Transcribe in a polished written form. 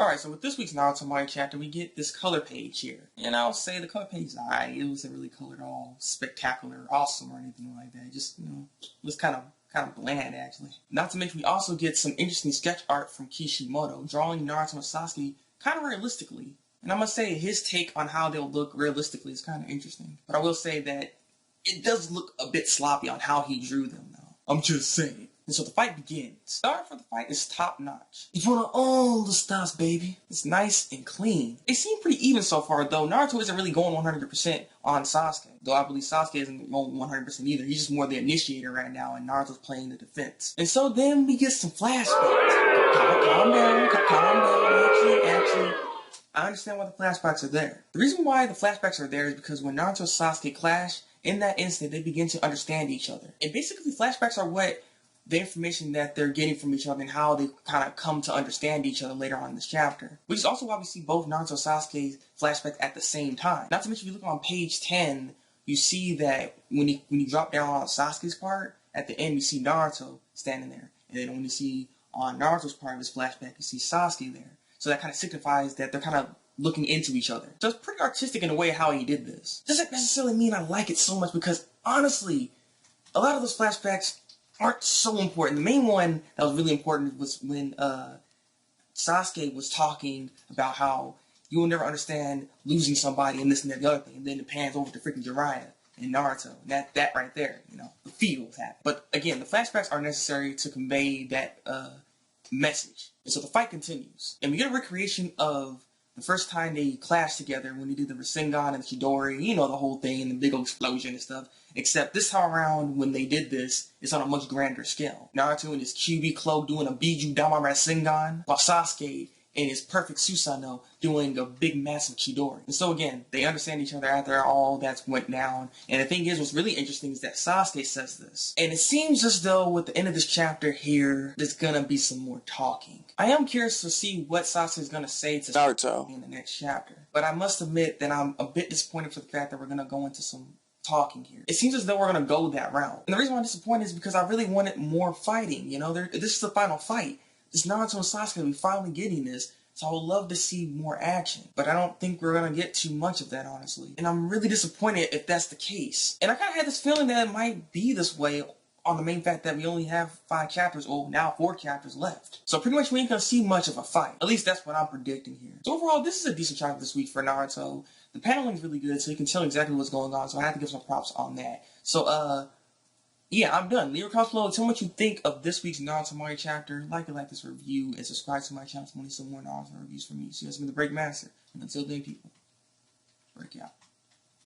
Alright, so with this week's Naruto Manga chapter, we get this color page here. And I'll say the color page is alright. It wasn't really colored all spectacular, awesome, or anything like that. Just, it was kind of bland, actually. Not to mention, we also get some interesting sketch art from Kishimoto, drawing Naruto and Sasuke kind of realistically. And I must say, his take on how they'll look realistically is kind of interesting. But I will say that it does look a bit sloppy on how he drew them, though. I'm just saying. And so the fight begins. The art for the fight is top notch. It's one of all the styles, baby. It's nice and clean. They seem pretty even so far, though. Naruto isn't really going 100% on Sasuke. Though I believe Sasuke isn't going 100% either. He's just more the initiator right now, and Naruto's playing the defense. And so then we get some flashbacks. Calm down. Actually, I understand why the flashbacks are there. The reason why the flashbacks are there is because when Naruto and Sasuke clash, in that instant, they begin to understand each other. And basically, flashbacks are what the information that they're getting from each other and how they kind of come to understand each other later on in this chapter. Which is also why we see both Naruto and Sasuke's flashbacks at the same time. Not to mention, if you look on page 10, you see that when you drop down on Sasuke's part, at the end you see Naruto standing there. And then when you see on Naruto's part of his flashback, you see Sasuke there. So that kind of signifies that they're kind of looking into each other. So it's pretty artistic in a way how he did this. Doesn't necessarily mean I like it so much because, honestly, a lot of those flashbacks aren't so important. The main one that was really important was when Sasuke was talking about how you will never understand losing somebody and this and that and the other thing. And then it pans over to freaking Jiraiya and Naruto. And that right there, the feels happen. But again, the flashbacks are necessary to convey that message. And so the fight continues. And we get a recreation of the first time they clashed together when they did the Rasengan and the Chidori, the whole thing, and the big old explosion and stuff. Except this time around, when they did this, it's on a much grander scale. Naruto in his QB cloak doing a Biju Dama Rasengan, while Sasuke in his perfect Susanoo doing a big massive Chidori. And so again, they understand each other after all that went down. And the thing is, what's really interesting is that Sasuke says this. And it seems as though with the end of this chapter here, there's gonna be some more talking. I am curious to see what Sasuke is gonna say to Naruto in the next chapter. But I must admit that I'm a bit disappointed for the fact that we're gonna go into some talking here. It seems as though we're gonna go that route. And the reason why I'm disappointed is because I really wanted more fighting. This is the final fight. It's Naruto and Sasuke, we finally getting this, so I would love to see more action. But I don't think we're gonna get too much of that, honestly. And I'm really disappointed if that's the case. And I kinda had this feeling that it might be this way on the main fact that we only have 5 chapters, or now 4 chapters left. So pretty much we ain't gonna see much of a fight. At least that's what I'm predicting here. So overall, this is a decent chapter this week for Naruto. The paneling is really good, so you can tell exactly what's going on, so I have to give some props on that. So, yeah, I'm done. Leave your comments below. Tell me what you think of this week's Naruto Manga chapter. Like this review, and subscribe to my channel to see some more Naruto reviews from me. See you guys in the Thabreakmaster. And until then, people.